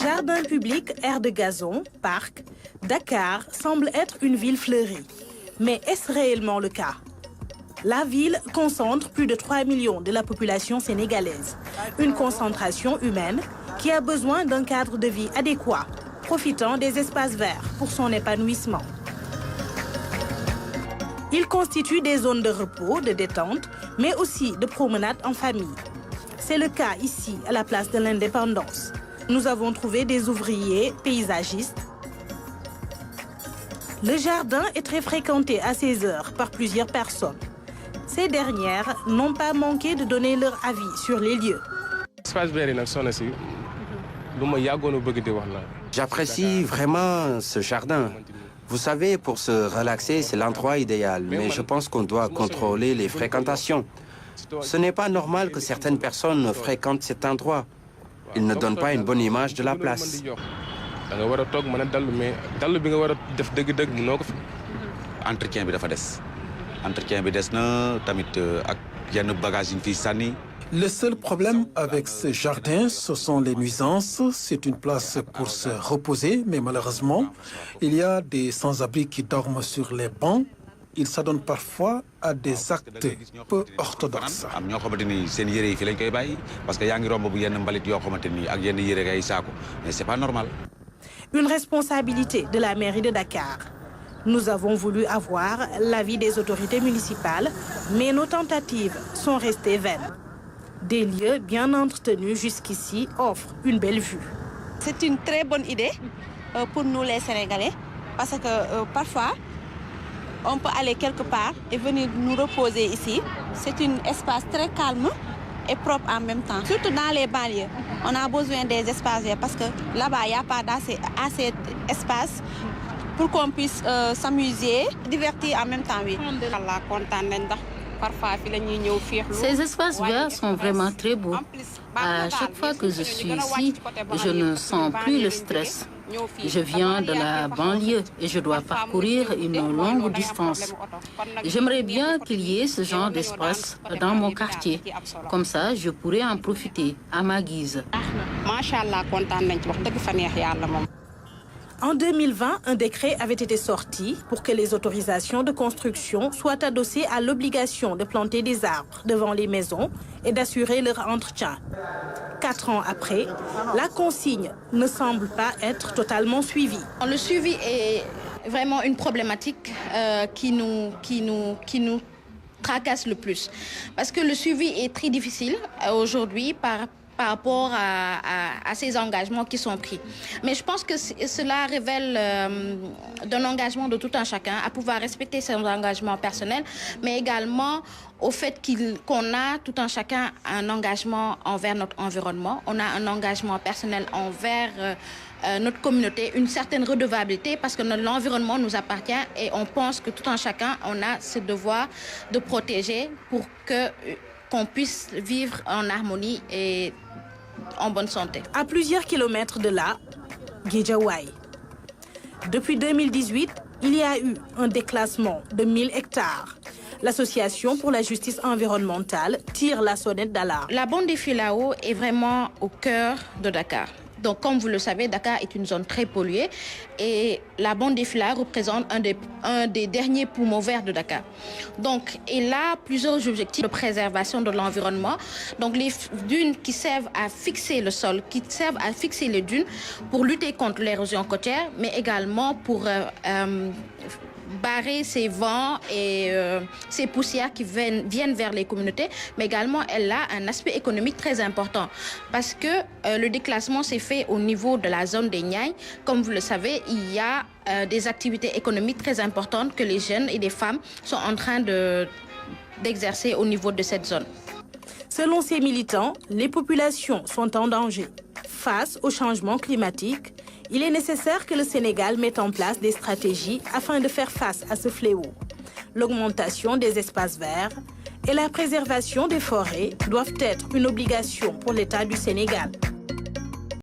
Jardins publics, aires de gazon, parcs, Dakar semble être une ville fleurie. Mais est-ce réellement le cas? La ville concentre plus de 3 millions de la population sénégalaise. Une concentration humaine qui a besoin d'un cadre de vie adéquat, profitant des espaces verts pour son épanouissement. Il constitue des zones de repos, de détente, mais aussi de promenade en famille. C'est le cas ici, à la place de l'Indépendance. Nous avons trouvé des ouvriers paysagistes. Le jardin est très fréquenté à ces heures par plusieurs personnes. Ces dernières n'ont pas manqué de donner leur avis sur les lieux. J'apprécie vraiment ce jardin. Vous savez, pour se relaxer, c'est l'endroit idéal, mais je pense qu'on doit contrôler les fréquentations. Ce n'est pas normal que certaines personnes fréquentent cet endroit. Ils ne donnent pas une bonne image de la place. Le seul problème avec ce jardin, ce sont les nuisances. C'est une place pour se reposer, mais malheureusement, il y a des sans-abri qui dorment sur les bancs. Ils s'adonnent parfois à des actes peu orthodoxes. Mais c'est pas normal. Une responsabilité de la mairie de Dakar. Nous avons voulu avoir l'avis des autorités municipales, mais nos tentatives sont restées vaines. Des lieux bien entretenus jusqu'ici offrent une belle vue. C'est une très bonne idée pour nous les Sénégalais, parce que parfois, on peut aller quelque part et venir nous reposer ici. C'est un espace très calme et propre en même temps. Surtout dans les banlieues, on a besoin des espaces verts parce que là-bas, il n'y a pas assez d'espace pour qu'on puisse s'amuser, divertir en même temps. Oui. Ces espaces verts sont vraiment très beaux. À chaque fois que je suis ici, je ne sens plus le stress. Je viens de la banlieue et je dois parcourir une longue distance. J'aimerais bien qu'il y ait ce genre d'espace dans mon quartier. Comme ça, je pourrais en profiter à ma guise. En 2020, un décret avait été sorti pour que les autorisations de construction soient adossées à l'obligation de planter des arbres devant les maisons et d'assurer leur entretien. 4 ans après, la consigne ne semble pas être totalement suivie. Le suivi est vraiment une problématique qui nous tracasse le plus. Parce que le suivi est très difficile aujourd'hui par rapport à ces engagements qui sont pris. Mais je pense que cela révèle d'un engagement de tout un chacun à pouvoir respecter ses engagements personnels, mais également au fait qu'on a tout un chacun un engagement envers notre environnement, on a un engagement personnel envers notre communauté, une certaine redevabilité parce que l'environnement nous appartient et on pense que tout un chacun, on a ce devoir de protéger pour qu'on puisse vivre en harmonie et en bonne santé. À plusieurs kilomètres de là, Guédiawaye. Depuis 2018, il y a eu un déclassement de 1000 hectares. L'Association pour la justice environnementale tire la sonnette d'alarme. La bande des Filao est vraiment au cœur de Dakar. Donc, comme vous le savez, Dakar est une zone très polluée et la bande des Filao représente un des derniers poumons verts de Dakar. Donc, il a plusieurs objectifs de préservation de l'environnement. Donc, les dunes qui servent à fixer le sol, qui servent à fixer les dunes pour lutter contre l'érosion côtière, mais également pour barrer ces vents et ces poussières qui viennent vers les communautés, mais également elle a un aspect économique très important parce que le déclassement s'est fait au niveau de la zone des Niayes. Comme vous le savez, il y a des activités économiques très importantes que les jeunes et les femmes sont en train d'exercer au niveau de cette zone. Selon ces militants, les populations sont en danger. Face au changement climatique, il est nécessaire que le Sénégal mette en place des stratégies afin de faire face à ce fléau. L'augmentation des espaces verts et la préservation des forêts doivent être une obligation pour l'État du Sénégal.